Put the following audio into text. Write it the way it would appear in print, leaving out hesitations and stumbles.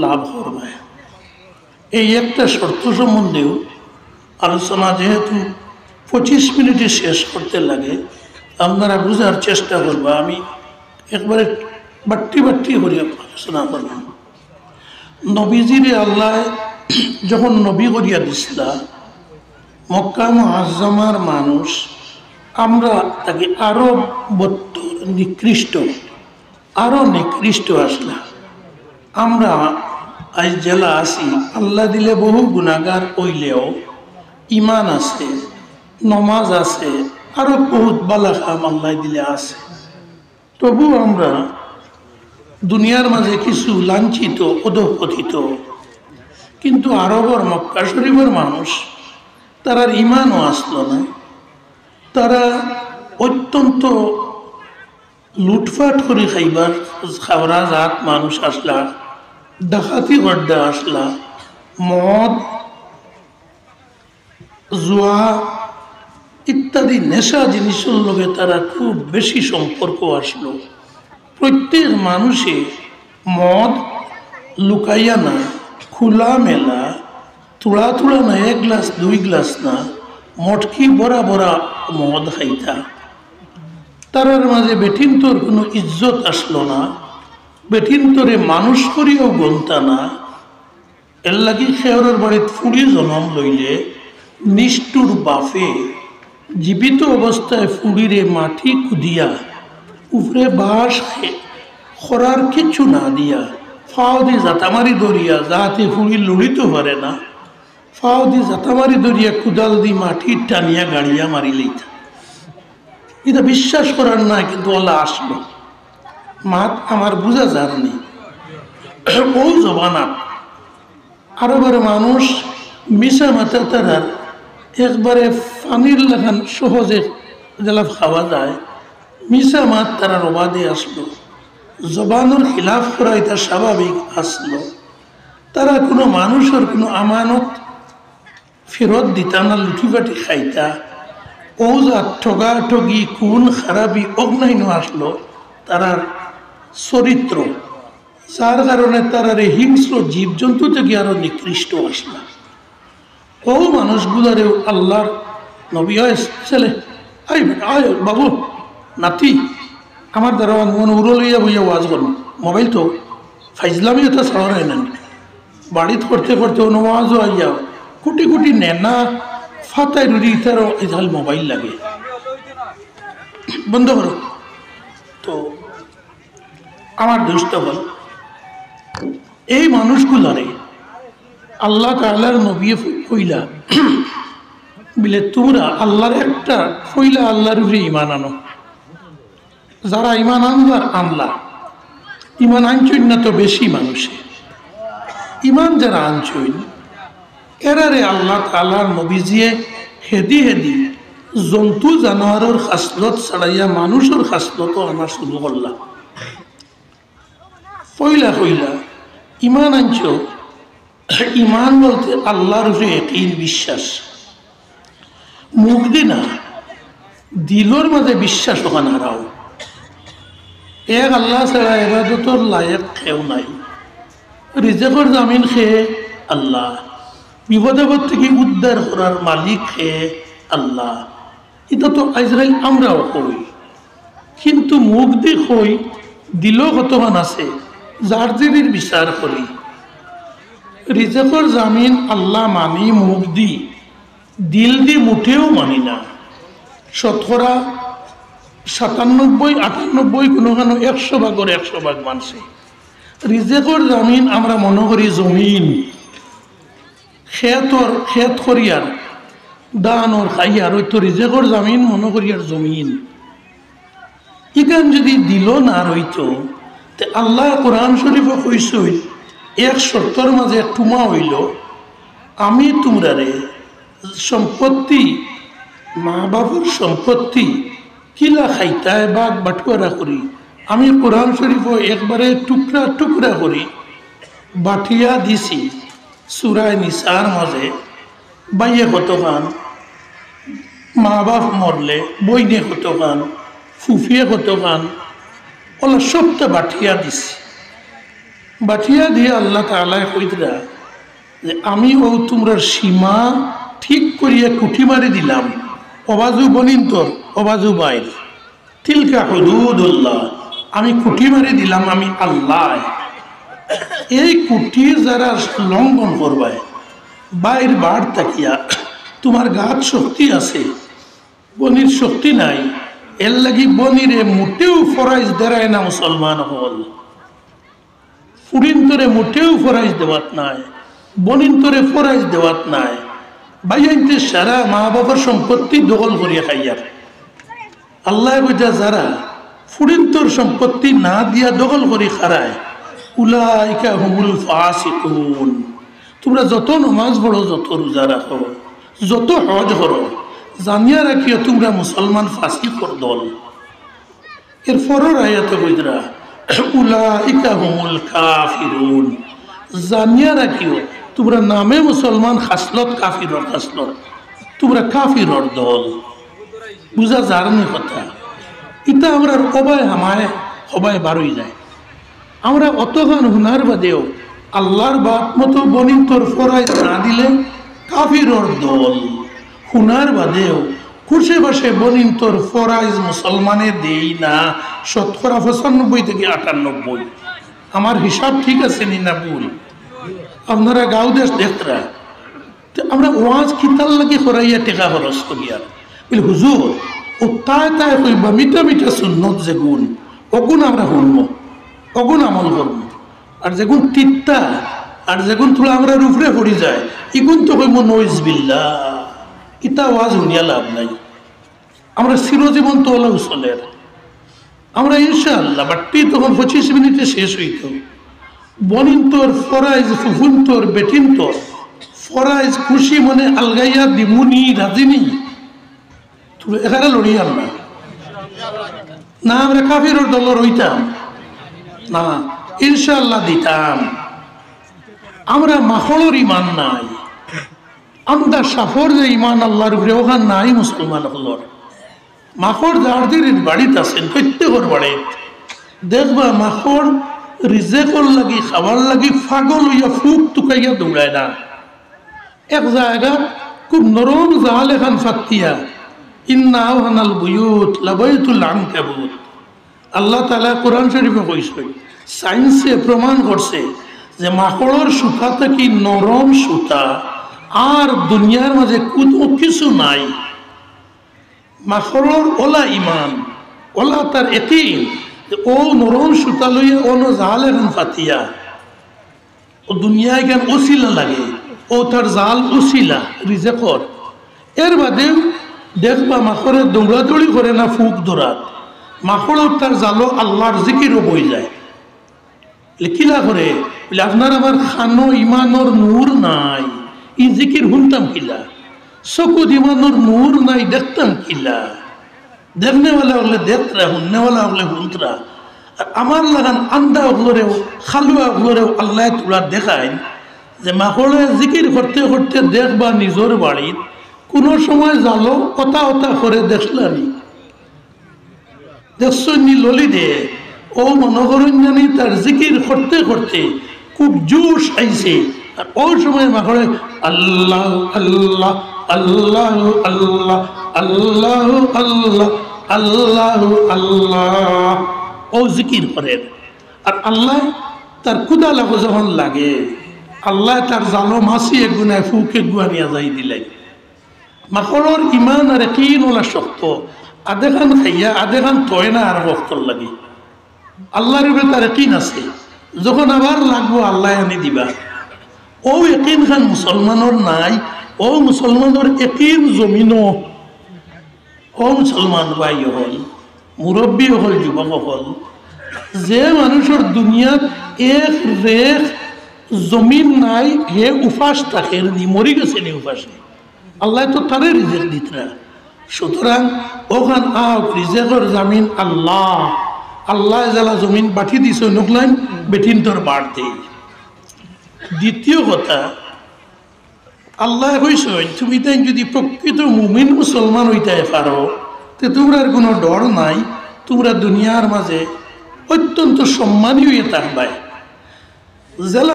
লাভ করবে। এই একটা শর্ত সম্বন্ধেও আলোচনা যেহেতু 25 মিনিটে শেষ করতে লাগে, আপনারা বোঝার চেষ্টা করবা। আমি একবারে বাট্টি বাট্টি করে আলোচনা করব। নবীজিরে আল্লাহ যখন নবী করিয়া দিছিলা, মক্কা মুআজ্জামার মানুষ আমরা তাকে আরো নিকৃষ্ট আসলা। আমরা আজ জেলা আছি, আল্লাহ দিলে বহু গুণাগার হইলেও ইমান আছে, নমাজ আছে, আরো বহুত বালা কাম আল্লাহ দিলে আছে। তবু আমরা দুনিয়ার মাঝে কিছু লাঞ্ছিত, অধঃপতিত। কিন্তু আরবের মক্কা শরীফের মানুষ, তারার ইমানও আসলো না। তারা অত্যন্ত লুটফাট করে খাওয়া জাত মানুষ আসলা, ডাকাতি গড্ডা আসলা, মদ, জুয়া ইত্যাদি নেশা জিনিসের লগে তারা খুব বেশি সম্পর্ক আসলো। প্রত্যেক মানুষে মদ লুকাইয়া না, খোলা মেলা, তুড়া তুড়া না, 1 গ্লাস 2 গ্লাস না, মটকি বড়া বড়া মদ খাইতা। তারার মাঝে বেঠিন্তর কোনো ইজ্জত আসলো না, বেঠিন্তরে মানুষ করিয়াও গন্তা না। এর লাগি খেয়রের বাড়িতে ফুড়ি জন্ম লইলে নিষ্ঠুর বাফে জীবিত অবস্থায় ফুড়িরে মাটি কুদিয়া উপরে বাঁশ খরার কিছু না দিয়া ফাও দি জাতামারি দরিয়া, যাতে ফুড়ি লড়িতে পারে না, ফাও দি জাতামারি দরিয়া কুদাল দি মাটি টানিয়া গাড়িয়া মারি লইতা। এটা বিশ্বাস করার না, কিন্তু আল্লাহ আসলো। মাত আমার বুঝা যায়নি ও জবানা। আরবের মানুষ মিশা মাথা তারার একবারে পানির লাগান সহজে জেলা খাওয়া যায়, মিশা মাত তারার অবাধে আসলো। জবানোর খিলাফ করা এটা স্বাভাবিক আসলো। তারা কোনো মানুষের কোনো আমানত ফেরত দিতা না, লুটিপাটি খাইতা। ও যা ঠগা ঠগি খুন খারাপি অগ্নাইন আসলো তারার চরিত্র, যার কারণে তারার হিংস্র জীবজন্তু থেকে আরো নিকৃষ্ট আসলো। ও মানুষগুলারেও আল্লাহর নবী ছেলে, আই আয় বাবু নাতি, আমার দ্বারা মন উড়ো লইয়া বইয়া ওয়াজ করুন। মোবাইল তো ফাইজলামি এটা ছাড়া হয় না, বাড়িত করতে করতে অনুয়াজও আইয়া কোটি কোটি নেনা ফাতায় রুড়ি তারও এজাল মোবাইল লাগে, বন্ধ করো। তো আমার দুষ্ট বল, এই মানুষগুলারে আল্লাহ তাআলার নবী কইলা বলে তোমরা আল্লাহর একটা কইলা আল্লাহর উপরে ইমান আনো। যারা ইমান আনলা, ইমান আনছই না তো বেশি মানুষে ইমান যারা আনছই, এরারে আল্লাহ তাআলার নবীজিয়ে হেদি হেদি জন্তু জানোয়ারের খাসলত ছাড়াইয়া মানুষের খাসলতও আনা শুরু করলা। কইলা কইলা ইমান আনছ, ইমান বলতে আল্লাহর উপরে একই বিশ্বাস, মুখ দি না, দিলর মাঝে বিশ্বাস ওখানে হারাও। এক আল্লাহ ছাড়া ইবাদতর লায়ক কেউ নাই। রিজেকর জামিন খেয়ে আল্লাহ, বিপদ থেকে উদ্ধার করার মালিক খেয়ে আল্লাহ। এটা তো আজরাইল আমরাও কই, কিন্তু মুখ দি কই, দিল কতক্ষণ আছে যার জিনির বিচার করি। রিজেকর জামিন আল্লাহ মানি মুখ দি, দিল দি মুঠেও মানি না। শতকরা 97, 98, কোনো 100 ভাগের 100 ভাগ মানছে। রিজেকর জামিন আমরা মনে করি জমিন, খেত করিয়ার দান ওর খাইয়ার, ওই তো রিজেকর জামিন মনে করিয়ার জমিন। ইখান যদি দিল না রইতো, তে আল্লাহ কোরআন শরীফে কইসই 1 শর্তর মাঝে টুমা হইল, আমি তোমরারে সম্পত্তি, মা বাবার সম্পত্তি কিলা খাইতায় বাঘ বাটুয়ারা করি, আমি কোরআন শরীফ একবারে টুকরা টুকরা করি বাটিয়া দিছি। সূরায়ে নিসার মাঝে বাইয়ে কতখান, মা বাপ মরলে বইনে কতখান, ফুফিয়ে কতখান, ওলা সবটা বাটিয়া দিছি। বাঠিয়া দিয়ে আল্লাহ তাআলা কইতরা যে আমি ও তোমরা সীমা ঠিক করিয়া কুঠি মারি দিলাম, অবাজু বনিন্তর অবাজু বাইর, তিলকা হুদুদুল্লাহ, আমি কুঠি মারি দিলাম আমি আল্লাহ। এই কুঠি যারা লঙ্ঘন করবায় বাইর বার তাকিয়া তোমার গাত শক্তি আছে, বনির শক্তি নাই, এর লাগি বনিরে মোটেও ফরাইজ দেয় না মুসলমান হল। ফুরিন্তরে মোটেও ফরাইজ দেওয়াত নাই, বনিন্তরে ফরাইজ দেওয়াত নাই। বাইয়াইতে সারা মা বাবার সম্পত্তি দখল করিয়া খাইয়ার। আল্লাহ বুঝা যারা ফুরিন্তর সম্পত্তি না দিয়া দখল করি খারায়, উলাইকা হুমুল ফাসিকুন। তোমরা যত নমাজ পড়ো, যত রোজা রাখো, যত হজ করো, জানিয়া রাখিও তোমরা মুসলমান ফাসিকর দল। এর পরের আয়াতে কইরা উলাইকা হুমুল কাফিরুন, জানিয়া রাখিও তোমরা নামে মুসলমান, খাসলত কাফিরর খাসলত, তোমরা কাফিরর দল। বুঝা যারনি কথা। ইটা আমরা কবায় হামায় সবাই বারোই যায়। আমরা অতখান হুনার বাদেও আল্লাহর বাপ মতো বনিন্তর ফরাইজ না দিলে কাফিরর দল। হুনার বাদেও খুশে বসে বনিন্তর ফরাইজ মুসলমানে দেই না, 95% থেকে 98। আমার হিসাব ঠিক আছে নি না ভুল? আপনারা গাঁও দেশ দেখরা আমরা ওয়াজ কিতাল লাগি করাইয়া টেকা খরচ করিয়া বলে হুজুর ও তাই তাই কইবা মিঠা মিঠা সুন্নত যেগুন অগুন আমরা শুনবো, অগুন আমল করবো। আর যেগুন তিত্তা আর যেগুন থোড়া আমরা রুফরে পড়ি যায় ইগুন তো কইব নইজ বিল্লাহ, ইতা ওয়াজ শুনিয়া লাভ নাই। আমরা চিরজীবন তো ওলা উচলের। আমরা ইনশাআল্লাহ বাট্টি তখন 25 মিনিটে শেষ হইত। বনিন্তর ফরাইজ ফুফুন্তর বেটিন্তর ফরাইজ খুশি মনে আলগাইয়া দিমুনি রাজিনী তুমি এখানে লড়িয়াম না। না আমরা কাফিরর দল রইতাম না, ইনশাআল্লাহ দিতাম। আমরা মাখড়র ইমান নাই, আমরা সাফর যে ইমান আল্লাহর উপরে ওখান নাই মুসলমান হলর। মাখড় যার বাড়িতে আছেন প্রত্যেকের বাড়িতে দেখবা মাখড় রিজেকর লাগি খাবার লাগি ফাগল হইয়া ফুক টুকাইয়া দৌড়ায় না। এক জায়গা খুব নরম জাল এখান ফাতিয়া ইন্না আওহানাল বুয়ুত লাবাইতুল আনকাবুত। আল্লাহ তাআলা কোরআন শরীফে কইছে, সায়েন্সে প্রমাণ করছে যে মাখড়র সুতা থেকে নরম সুতা আর দুনিয়ার মাঝে কোনো কিছু নাই। মাখড়র ওলা ইমান, ওলা তার একিন, ও নরম সুতা লইয়া ও জাল এখন ফাতিয়া ও দুনিয়ায় কেন ওসিলা লাগে, ও তার জাল ওসিলা রিজেকর। এর বাদে দেখবা মাখড়ে দৌড়াদৌড়ি করে না ফুক ধরাত, মাখড় তার জালো আল্লাহর জিকিরও বই যায়। কিলা করে বলে আপনার আমার খানো ইমানোর নূর নাই, ই জিকির শুনতাম কিলা, চকুত ইমানোর নূর নাই দেখতাম কিলা। দেখনেওয়ালা হলে দেখতরা, শুননেওয়ালা হলে শুনতরা। আর আমার লাগান আন্দা হলেও খালুয়া হলেও আল্লাহ তোলা দেখায় যে মাখড়ে জিকির করতে করতে দেখবা নিজের বাড়িত কোনো সময় জালো কথা কথা করে দেখলানি, দেখছি ললি দে ও মনে করেন জানি তার জিকির করতে করতে খুব জোশ আইছে। আর ওই সময় মাখড়ে আল্লাহ আল্লাহ আল্লাহ আল্লাহ আল্লাহ আল্লাহ আল্লাহ আল্লাহ ও জিকির করেন। আর আল্লাহ তার কুদা লাগো যখন লাগে আল্লাহ তার জালো মাসি এক গুণায় ফুকে গুয়া নিয়ে যাই দিলাই। মাখড়র ইমান আর কিন ওলা শক্ত, আধেখান খাইয়া আধেখান তয় না আর বক্তর লাগে। আল্লাহর উপরে তার একিন আছে, যখন আবার লাগবো আল্লাহ আনি দিবা। ও একিন খান মুসলমানের নাই, ও মুসলমানের একিন জমিনও। ও মুসলমান ভাই হল, মুরব্বী হল, যুবক হল, যে মানুষের দুনিয়াত এক রেখ জমিন নাই হে উপাস থাকে মরি গেছে নি উপাসে, আল্লাহ তো তারে রিজেক দিতরা। সুতরাং ওখান রিজেকর জামিন আল্লাহ, আল্লাহ যারা জমিন বাঠি দিছ নকলাইন বেটিন তোর বাড়তে। দ্বিতীয় কথা আল্লাহ কইস তুমি তাই যদি প্রকৃত মুমিন মুসলমান হইতে পারো তে তোমরা কোনো ডর নাই, তোমরা দুনিয়ার মাঝে অত্যন্ত সম্মানী হয়ে থাকবাই। জেলা